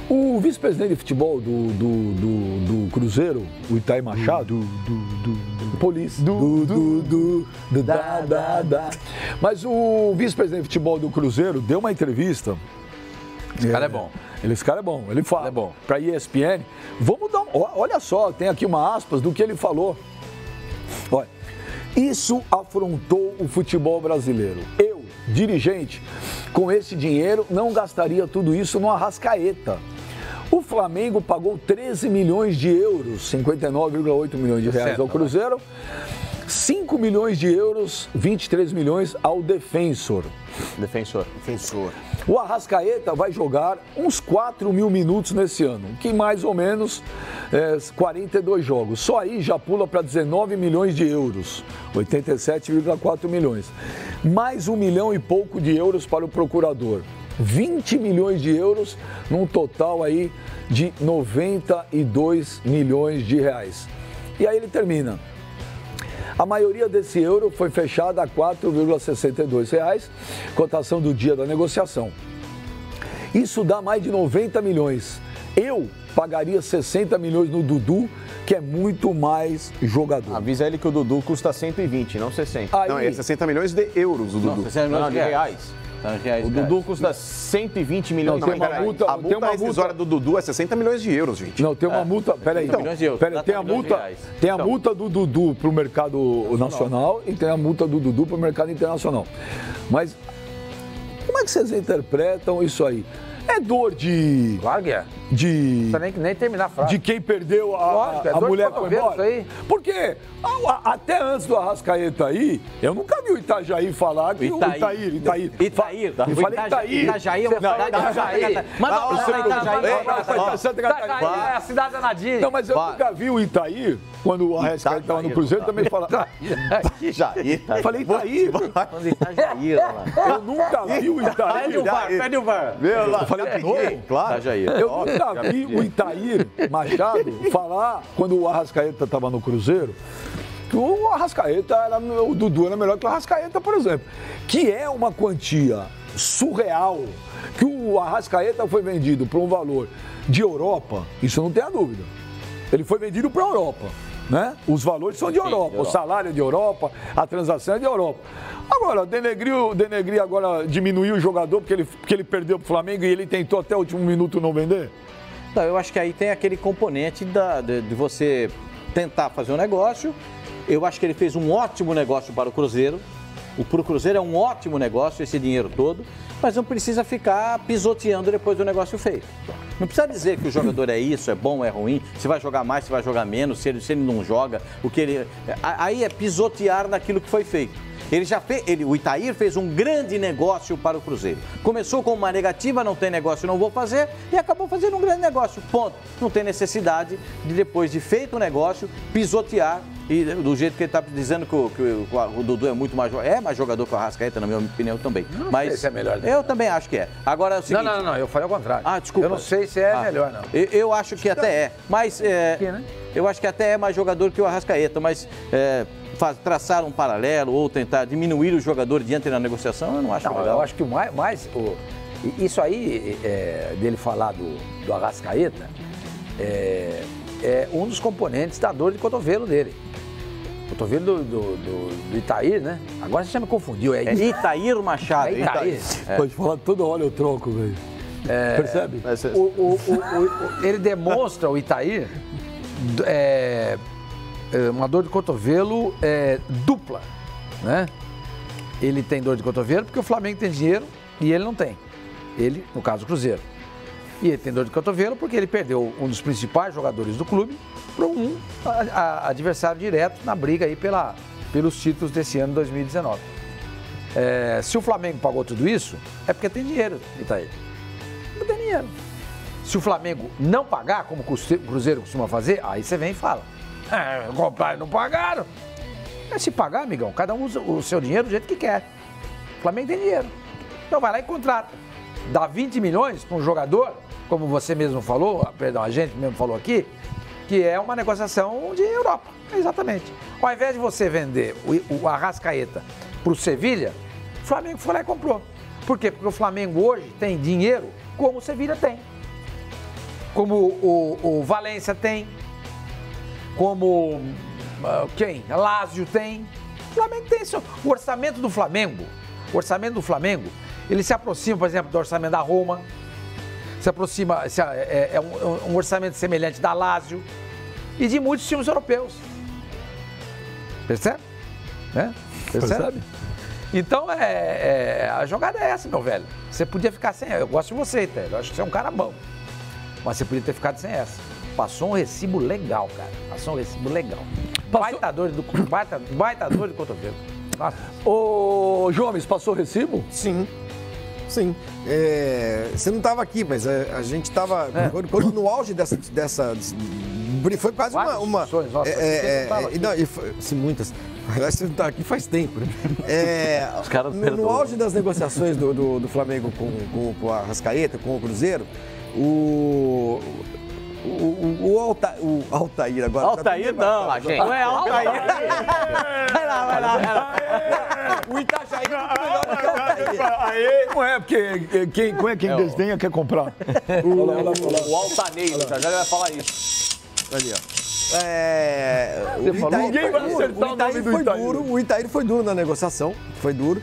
O vice-presidente de futebol do Cruzeiro, o Itair Machado, polícia, mas o vice-presidente de futebol do Cruzeiro deu uma entrevista. Esse cara é bom. Esse cara é bom, ele fala para a ESPN. Vamos dar olha só, tem aqui uma aspas do que ele falou. Olha, isso afrontou o futebol brasileiro. Eu, dirigente, com esse dinheiro não gastaria tudo isso no Arrascaeta. O Flamengo pagou 13 milhões de euros, 59,8 milhões de reais ao Cruzeiro, 5 milhões de euros, 23 milhões ao Defensor. O Arrascaeta vai jogar uns 4 mil minutos nesse ano, que mais ou menos 42 jogos. Só aí já pula para 19 milhões de euros, 87,4 milhões. Mais 1 milhão e pouco de euros para o procurador. 20 milhões de euros, num total aí de 92 milhões de reais. E aí ele termina. A maioria desse euro foi fechada a R$ 4,62, cotação do dia da negociação. Isso dá mais de 90 milhões. Eu pagaria 60 milhões no Dudu, que é muito mais jogador. Avisa ele que o Dudu custa 120, não 60. Aí, Não, é 60 milhões de euros o Dudu. Não, 60 milhões de reais. O Dudu custa 120 milhões de reais. A multa rescisória do Dudu é 60 milhões de euros, gente. Não, tem uma multa. Peraí, tem a multa do Dudu para o mercado nacional e tem a multa do Dudu para o mercado internacional. Mas como é que vocês interpretam isso aí? É dor de. Claro que é. Não precisa nem terminar a frase. De quem perdeu a mulher foi embora? Porque até antes do Arrascaeta aí, eu nunca vi o Itajaí falar que o Itair. Eu falei Itair. Itajaí é uma cidade de Itajaí. Manda pra Itajaí. É a cidade da Nadir. Não, mas eu nunca vi o Itair, quando o Arrascaeta estava no Cruzeiro, também falar. Itajaí. Falei Itair. Eu nunca vi o Itair. Pede o VAR. Eu falei de novo? Claro. Eu nunca vi o Itair Machado falar, quando o Arrascaeta estava no Cruzeiro, que o Arrascaeta o Dudu era melhor que o Arrascaeta, por exemplo. Que é uma quantia surreal, que o Arrascaeta foi vendido por um valor de Europa, isso não tem a dúvida. Ele foi vendido para a Europa, né? Os valores são de Europa, o salário é de Europa, a transação é de Europa. Agora, denegrir agora, diminuir o jogador porque ele perdeu para o Flamengo e ele tentou até o último minuto não vender? Não, eu acho que aí tem aquele componente de você tentar fazer um negócio. Eu acho que ele fez um ótimo negócio para o Cruzeiro. Para o Cruzeiro é um ótimo negócio esse dinheiro todo, mas não precisa ficar pisoteando depois do negócio feito. Não precisa dizer que o jogador é isso, é bom, é ruim, se vai jogar mais, se vai jogar menos, se ele não joga, aí é pisotear naquilo que foi feito. O Itair fez um grande negócio para o Cruzeiro. Começou com uma negativa, não tem negócio, não vou fazer, e acabou fazendo um grande negócio. Ponto. Não tem necessidade de, depois de feito o negócio, pisotear. E do jeito que ele está dizendo que o Dudu é muito mais jogador. É mais jogador que o Arrascaeta, na minha opinião, também. Não mas sei se é melhor. Eu também acho que é. Agora é o seguinte... Não, eu falei ao contrário. Desculpa. Eu não sei se é melhor, não. Eu acho que até é. Mas eu acho que até é mais jogador que o Arrascaeta, mas... traçar um paralelo ou tentar diminuir o jogador diante da negociação, eu não acho legal. Eu acho que isso aí, dele falar do Arrascaeta, é um dos componentes da dor de cotovelo dele. Cotovelo do Itair, né? Agora você já me confundiu. É Itair Machado. É Itair. Pode falar toda hora eu troco, velho. Percebe? Ele demonstra, o Itair, uma dor de cotovelo dupla, né? Ele tem dor de cotovelo porque o Flamengo tem dinheiro e ele não tem. Ele, no caso, o Cruzeiro. E ele tem dor de cotovelo porque ele perdeu um dos principais jogadores do clube para um adversário direto na briga aí pelos títulos desse ano 2019. Se o Flamengo pagou tudo isso, é porque tem dinheiro, Itaí. Não tem dinheiro. Se o Flamengo não pagar, como o Cruzeiro costuma fazer, aí você vem e fala. Compraram e não pagaram. Mas se pagar, amigão, cada um usa o seu dinheiro do jeito que quer. O Flamengo tem dinheiro. Então vai lá e contrata. Dá 20 milhões para um jogador, como você mesmo falou, perdão, a gente mesmo falou aqui, que é uma negociação de Europa. Exatamente. Ao invés de você vender o Arrascaeta para o Sevilha, o Flamengo foi lá e comprou. Por quê? Porque o Flamengo hoje tem dinheiro como o Sevilha tem. como o Valência tem, como quem? Lázio tem. O Flamengo tem isso. O orçamento do Flamengo, ele se aproxima, por exemplo, do orçamento da Roma, se aproxima, é um orçamento semelhante da Lazio e de muitos times europeus. Percebe? Né? Percebe? Então, a jogada é essa, meu velho. Você podia ficar sem essa. Eu gosto de você, Télio. Eu acho que você é um cara bom. Mas você podia ter ficado sem essa. Passou um recibo legal, cara. Passou um recibo legal. Baita dor de cotovelo. Nossa. Ô, Jomes, passou o recibo? Sim. Você não estava aqui, mas a gente estava no auge dessa foi quase uma muitas. Aliás, você não está aqui faz tempo, né? Os caras no auge das negociações do Flamengo com a Arrascaeta, com o Cruzeiro, o Altair agora. Altair não, gente. Não é Altair. Vai lá. O Itajaí é muito melhor do que o Altair. Não é, porque quem desdenha quer comprar. O Altaneiro, já vai falar isso. Ali, ó. Ninguém vai acertar o nome do Itair. O Itair foi duro na negociação, foi duro.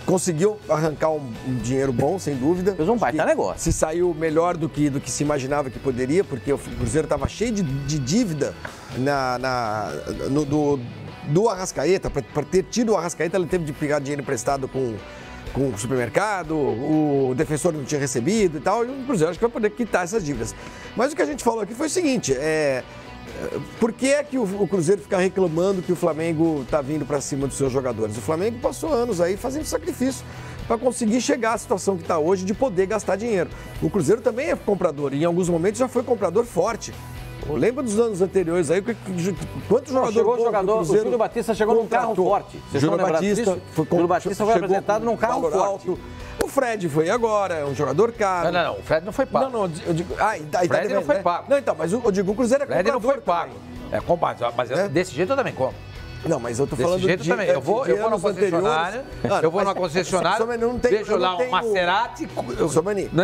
Conseguiu arrancar um dinheiro bom, sem dúvida. Fez um baita negócio. Se saiu melhor do que se imaginava que poderia, porque o Cruzeiro estava cheio de dívida do Arrascaeta. Para ter tido o Arrascaeta, ele teve de pegar dinheiro emprestado com o supermercado, o defensor não tinha recebido e tal, e o Cruzeiro acho que vai poder quitar essas dívidas. Mas o que a gente falou aqui foi o seguinte, por que é que o Cruzeiro fica reclamando que o Flamengo está vindo para cima dos seus jogadores? O Flamengo passou anos aí fazendo sacrifício para conseguir chegar à situação que está hoje de poder gastar dinheiro. O Cruzeiro também é comprador e em alguns momentos já foi comprador forte. Lembra dos anos anteriores aí, quantos jogadores o Júlio Batista chegou num carro forte. Júlio Batista foi apresentado num carro forte. O Fred foi agora, é um jogador caro. Não, o Fred não foi pago. Não, eu digo... o Fred não foi pago. Não, então, mas eu digo, o Cruzeiro é comprador. O Fred não foi pago. É comprador, mas desse jeito eu também compro. Não, mas eu tô falando desse jeito também. Eu vou na concessionária, vejo lá um Maserati.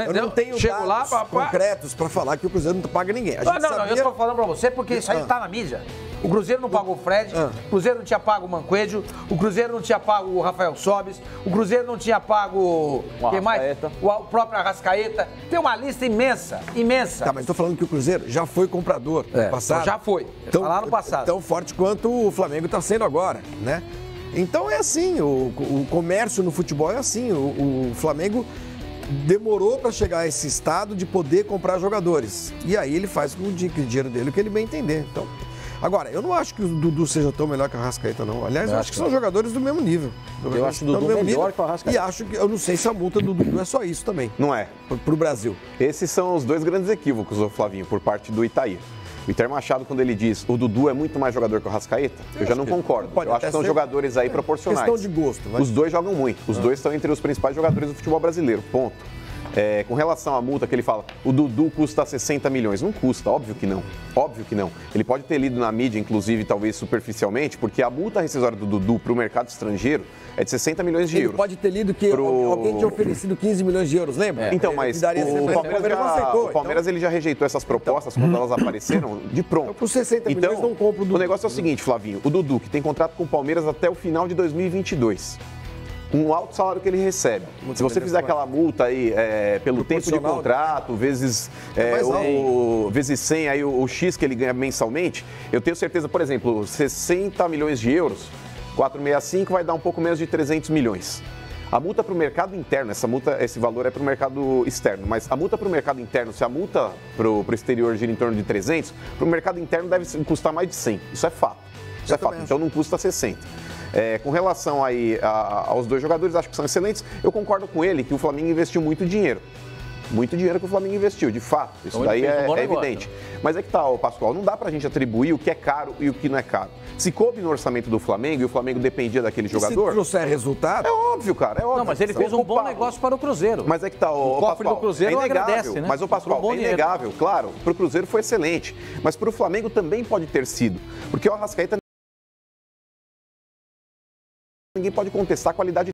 Eu não tenho dados concretos para falar que o Cruzeiro não paga ninguém. Não, eu tô falando para você porque isso aí tá na mídia. O Cruzeiro não pagou o Fred, o Cruzeiro não tinha pago o Mancoejo, o Cruzeiro não tinha pago o Rafael Sobis, o Cruzeiro não tinha pago quem mais? O próprio Arrascaeta. Tem uma lista imensa. Tá, mas tô falando que o Cruzeiro já foi comprador no passado. Já foi, lá no passado. Tão forte quanto o Flamengo está sendo agora, né? Então é assim, o comércio no futebol é assim, o Flamengo demorou para chegar a esse estado de poder comprar jogadores. E aí ele faz com o dinheiro dele o que ele bem entender. Então, agora, eu não acho que o Dudu seja tão melhor que o Arrascaeta, não. Aliás, eu acho que são jogadores do mesmo nível. Eu acho o Dudu melhor que o Arrascaeta. E acho que, eu não sei se a multa do Dudu é só isso também. Não é. Pro Brasil. Esses são os dois grandes equívocos, ô Flavinho, por parte do Itair. O Itair Machado, quando ele diz o Dudu é muito mais jogador que o Arrascaeta, eu já não concordo. Eu acho que são jogadores aí proporcionais. Questão de gosto. Os dois jogam muito. Os dois estão entre os principais jogadores do futebol brasileiro. Ponto. Com relação à multa que ele fala, o Dudu custa 60 milhões. Não custa, óbvio que não. Óbvio que não. Ele pode ter lido na mídia, inclusive, talvez superficialmente, porque a multa rescisória do Dudu para o mercado estrangeiro é de 60 milhões de euros. Ele pode ter lido que alguém tinha oferecido 15 milhões de euros, lembra? Então, mas o Palmeiras ele já rejeitou essas propostas quando elas apareceram de pronto. Então, por 60 milhões não compro o Dudu. O negócio é o seguinte, Flavinho, o Dudu, que tem contrato com o Palmeiras até o final de 2022. Um alto salário que ele recebe. Se você fizer aquela multa aí pelo tempo de contrato, vezes 100 aí o X que ele ganha mensalmente, eu tenho certeza, por exemplo, 60 milhões de euros, 465 vai dar um pouco menos de 300 milhões. A multa para o mercado interno, esse valor é para o mercado externo, mas a multa para o mercado interno, se a multa para o exterior gira em torno de 300, para o mercado interno deve custar mais de 100. Isso é fato. Isso é fato. Então não custa 60. Com relação aí aos dois jogadores, acho que são excelentes. Eu concordo com ele que o Flamengo investiu muito dinheiro. Muito dinheiro que o Flamengo investiu, de fato. Isso então, daí é evidente. Mas é que tá, Pascoal, não dá pra gente atribuir o que é caro e o que não é caro. Se coube no orçamento do Flamengo e o Flamengo dependia daquele jogador... Se trouxer resultado... É óbvio, cara, é óbvio. Não, mas ele fez um bom negócio para o Cruzeiro. Mas é que tá, o cofre do Cruzeiro agradece, né? Mas o Pascoal, é inegável, claro, pro Cruzeiro foi excelente. Mas pro Flamengo também pode ter sido. Porque o Arrascaeta... Ninguém pode contestar a qualidade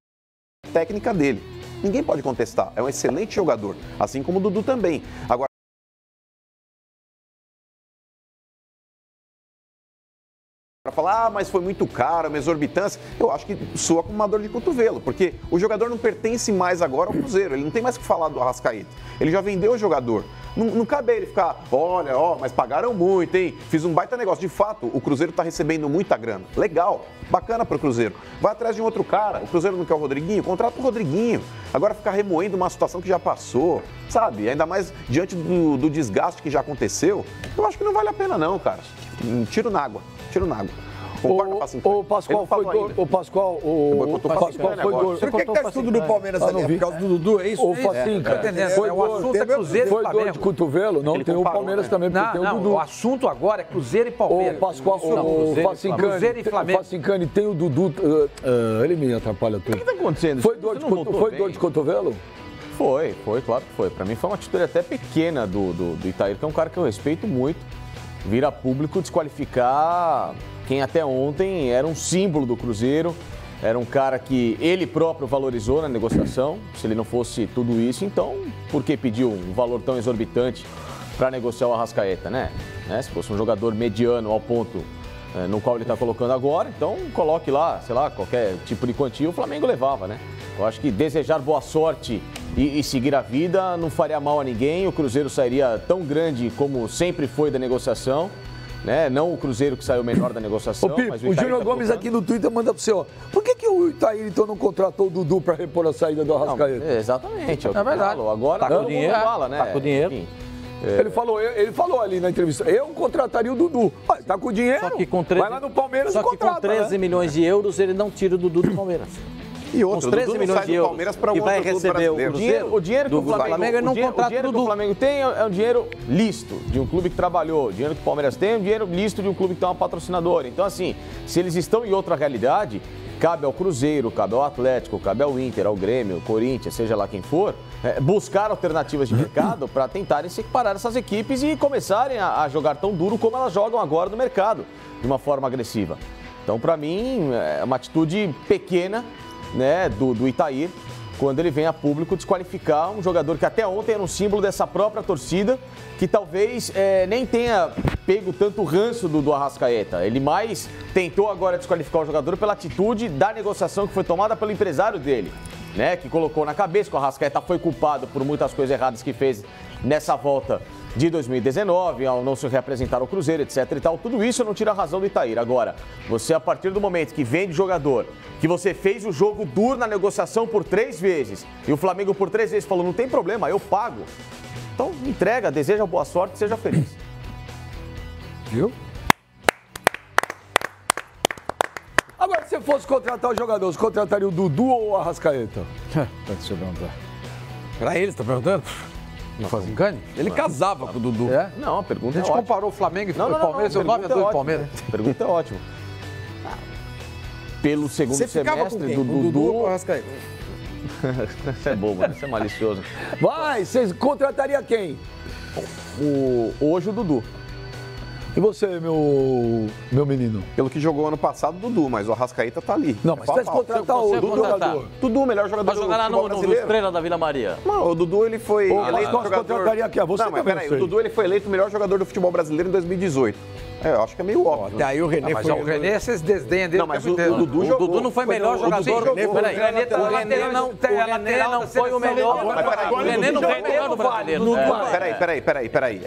técnica dele. Ninguém pode contestar. É um excelente jogador, assim como o Dudu também. Agora, para falar, mas foi muito caro, uma exorbitância. Eu acho que soa como uma dor de cotovelo, porque o jogador não pertence mais agora ao Cruzeiro, ele não tem mais o que falar do Arrascaeta. Ele já vendeu o jogador. Não cabe a ele ficar, olha, mas pagaram muito, hein? Fiz um baita negócio. De fato, o Cruzeiro está recebendo muita grana. Legal, bacana para o Cruzeiro. Vai atrás de um outro cara. O Cruzeiro não quer o Rodriguinho? Contrata o Rodriguinho. Agora ficar remoendo uma situação que já passou, sabe? Ainda mais diante do desgaste que já aconteceu, eu acho que não vale a pena não, cara. Tiro na água. Concorda, o Pascoal foi dor. O Pascoal foi dor. Por que tá tudo no Palmeiras ali? É por causa do Dudu, é isso? O Facinca. O assunto é Cruzeiro e Foi Flamengo. dor de cotovelo? Não, tem o Palmeiras também, porque tem o Dudu. O assunto agora é Cruzeiro e Palmeiras. O Pascoal, o Cruzeiro e Flamengo. O Facincani tem o Dudu. Ele me atrapalha tudo. O que está acontecendo? Foi dor de cotovelo? Foi, claro que foi. Para mim foi uma atitude até pequena do Itair, que é um cara que eu respeito muito. Vir a público desqualificar quem até ontem era um símbolo do Cruzeiro, era um cara que ele próprio valorizou na negociação. Se ele não fosse tudo isso, então por que pediu um valor tão exorbitante para negociar o Arrascaeta, né? Se fosse um jogador mediano ao ponto no qual ele está colocando agora, então coloque lá, sei lá, qualquer tipo de quantia, o Flamengo levava, né? Eu acho que desejar boa sorte e seguir a vida não faria mal a ninguém. O Cruzeiro sairia tão grande como sempre foi da negociação, né? Não o Cruzeiro que saiu menor da negociação. Mas o Júnior Gomes aqui no Twitter manda para você, ó. Por que o Itair então não contratou o Dudu para repor a saída do Arrascaeta? Exatamente, é verdade. Falo. Agora tá com dinheiro, fala, né? Tá com dinheiro. Enfim. Ele falou ali na entrevista, eu contrataria o Dudu. Tá com dinheiro, só que com 13, vai lá no Palmeiras e contrata. Com 13 milhões de euros, ele não tira o Dudu do Palmeiras. E outro, 13 milhões de euros e vai receber o dinheiro que o Flamengo, ele não contrata o dinheiro que o Flamengo tem é um dinheiro lícito de um clube que trabalhou. O dinheiro que o Palmeiras tem é um dinheiro lícito de um clube que tem uma patrocinadora. Então, assim, se eles estão em outra realidade, cabe ao Cruzeiro, cabe ao Atlético, cabe ao Inter, ao Grêmio, ao Corinthians, seja lá quem for, buscar alternativas de mercado para tentarem se equiparar essas equipes e começarem a jogar tão duro como elas jogam agora no mercado, de uma forma agressiva. Então, para mim, é uma atitude pequena, né, do Itair, quando ele vem a público desqualificar um jogador que até ontem era um símbolo dessa própria torcida, que talvez nem tenha pego tanto ranço do Arrascaeta. Ele mais tentou agora desqualificar o jogador pela atitude da negociação que foi tomada pelo empresário dele, né, que colocou na cabeça que o Arrascaeta foi culpado por muitas coisas erradas que fez nessa volta de 2019, ao não se reapresentar ao Cruzeiro, etc e tal. Tudo isso não tira a razão do Itair. Agora, você, a partir do momento que vende jogador, que você fez o jogo duro na negociação por 3 vezes, e o Flamengo por 3 vezes falou, não tem problema, eu pago. Então, entrega, deseja boa sorte e seja feliz. Viu? Agora, se você fosse contratar o jogador, você contrataria o Dudu ou o Arrascaeta? Deixa eu perguntar. Pra ele, você tá perguntando? Não faz engane? Ele casava com o Dudu. É? Não, a pergunta A gente comparou o Flamengo e o Palmeiras, o 9 a 2 do Palmeiras. A pergunta é ótima. Pelo segundo Você ficava com semestre quem? do Com o Dudu ou com o Dudu... Arrascaeta? Isso é bobo, né? Isso é malicioso. Vai, vocês contratariam quem? Hoje o Dudu. E você, meu menino? Pelo que jogou ano passado, o Dudu, mas o Arrascaeta tá ali. Não, mas se você contratar o Você Dudu, contratar. jogador. Dudu, melhor jogador Vai do jogar lá futebol no brasileiro. Estrela da Vila Maria. Mano, o Dudu, ele foi eleito nós jogador... contrataria aqui, você não, mas também, peraí, eu sei. o Dudu, ele foi eleito o melhor jogador do futebol brasileiro em 2018. Eu acho que é meio óbvio. Até aí o René Mas foi... o René, vocês desdenham dele. Não, mas o tempo inteiro. Dudu O jogou. Dudu não foi melhor o Dudu jogador. jogou. Peraí, O René tá o René não foi o melhor. O René não foi o melhor no brasileiro. Peraí.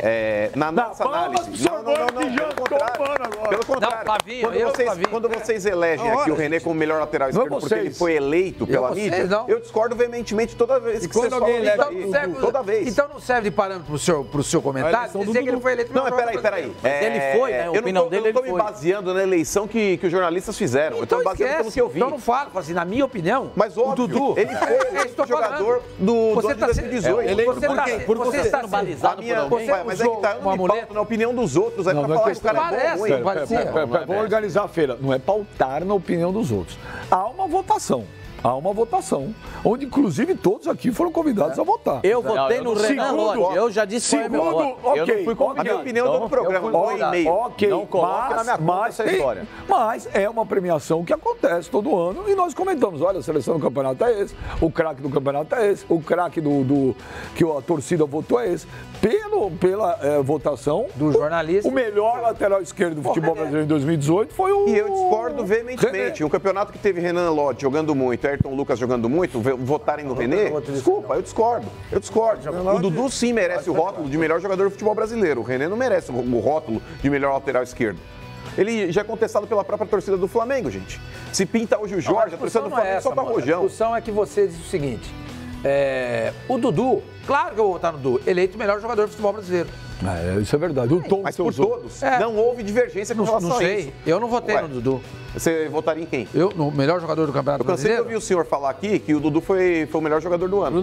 Na nossa análise... Não, pelo contrário. Pelo contrário. Flavinho, Quando vocês elegem aqui o René como melhor lateral esquerdo porque ele foi eleito pela mídia, eu discordo veementemente toda vez que vocês falam isso. Toda vez. Então não serve de parâmetro pro seu comentário dizer que ele foi eleito Não, mas peraí. Ele foi, né? A opinião dele, eu não tô ele me foi. baseando na eleição que os jornalistas fizeram. Eu tô me baseando pelo que eu vi. Então não fala, assim, na minha opinião, Mas óbvio, o Dudu, ele foi eleito jogador do ano de 2018. Você está sendo balizado por alguém. Mas é que tá, eu não me pauto na opinião dos outros, é pra falar que o cara é bom ou ruim. Vamos organizar a feira. Não é pautar na opinião dos outros. Há uma votação. Onde inclusive todos aqui foram convidados a votar. Eu votei no Renan Lodge. Eu já disse qual é meu voto. Ok, Eu não fui convidado. A minha opinião do programa foi e-mail. Ok, Não coloque na minha conta essa história. Mas é uma premiação que acontece todo ano e nós comentamos, olha, a seleção do campeonato é esse, o craque do campeonato é esse, o craque que a torcida votou é esse. pela votação do jornalista. O melhor lateral esquerdo do futebol brasileiro em 2018 foi o... E eu discordo veementemente. Um campeonato que teve Renan Lodge jogando muito, Ayrton Lucas jogando muito, votarem no René, desculpa, eu discordo. O Dudu sim merece o rótulo de melhor jogador do futebol brasileiro. O René não merece o rótulo de melhor lateral esquerdo. Ele já é contestado pela própria torcida do Flamengo, gente. Se pinta hoje o Jorge, a torcida do Flamengo só pra rojão. A discussão é que você diz o seguinte, o Dudu, claro que eu vou votar no Dudu, eleito o melhor jogador do futebol brasileiro. Isso é verdade. Mas por todos, não houve divergência com relação a isso. Eu não votei no Dudu. Você votaria em quem? Eu, no melhor jogador do Campeonato Brasileiro? Eu cansei de ouvir o senhor falar aqui que o Dudu foi o melhor jogador do ano.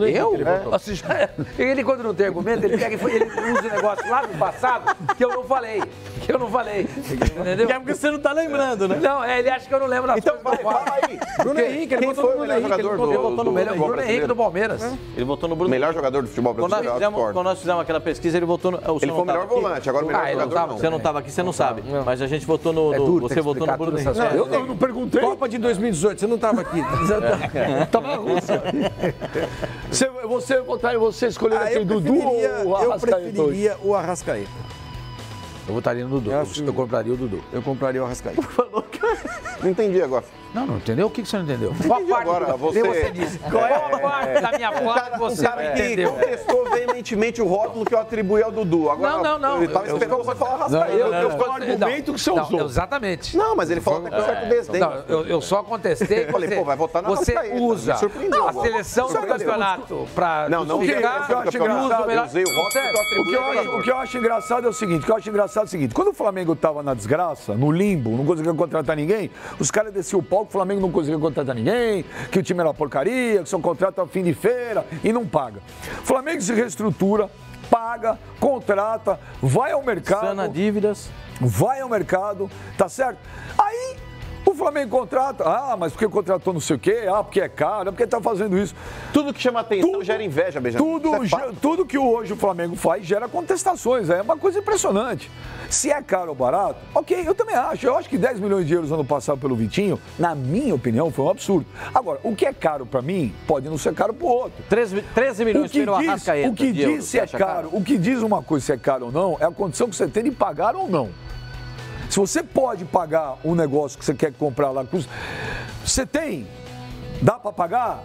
Ele, quando não tem argumento, ele pega ele usa um negócio lá do passado que eu não falei. Entendeu? Que é porque você não tá lembrando, né? Não, ele acha que eu não lembro das então, coisas. Então, fala aí. Bruno Henrique, ele votou no melhor jogador Bruno Henrique do Palmeiras. Ele votou no Bruno melhor jogador do futebol brasileiro. Quando nós fizemos aquela pesquisa, ele votou no... Ele foi o melhor volante, agora o melhor jogador não. Você não estava aqui, você não sabe. Mas a gente votou no... Você votou no Bruno Henrique. Eu não perguntei. Copa de 2018, você não estava aqui. Estava na Rússia. Você escolheu aquele Dudu ou o Arrascaeta? Eu preferiria o Arrascaeta. Eu votaria no Dudu. Eu compraria o Dudu. Eu compraria o Arrascaeta. Não entendi agora. Não entendeu? O que você não entendeu? Qual parte agora, você disse? Qual é a parte da minha fala que você não entendeu? Ele contestou veementemente o rótulo que eu atribuí ao Dudu. Agora, não. Ele estava esperando você falar Arrascaeta. Eu falo o argumento que você usou. Exatamente. Não, mas ele falou até com certo desdém. Eu só contestei. Eu falei, vai votar na Você Arrascaeta. usa a seleção do campeonato para justificar. Eu usei o rótulo que eu atribuí. O que eu acho engraçado é o seguinte, quando o Flamengo estava na desgraça, no limbo, não conseguia contratar ninguém, os caras desciam o palco, o Flamengo não conseguia contratar ninguém, que o time era porcaria, que só contrata a fim de feira e não paga. O Flamengo se reestrutura, paga, contrata, vai ao mercado. Sana dívidas. Vai ao mercado, tá certo? Aí o Flamengo contrata, mas porque contratou não sei o quê, porque é caro, porque tá fazendo isso. Tudo que chama atenção gera inveja, Benjamin. Tudo que hoje o Flamengo faz gera contestações, é uma coisa impressionante. Se é caro ou barato, ok, eu também acho. Eu acho que 10 milhões de euros ano passado pelo Vitinho, na minha opinião, foi um absurdo. Agora, o que é caro pra mim, pode não ser caro pro outro. 13 milhões pelo Arrascaeta. O que diz se é caro, o que diz uma coisa se é caro ou não, é a condição que você tem de pagar ou não. Se você pode pagar um negócio que você quer comprar lá, você tem, dá pra pagar?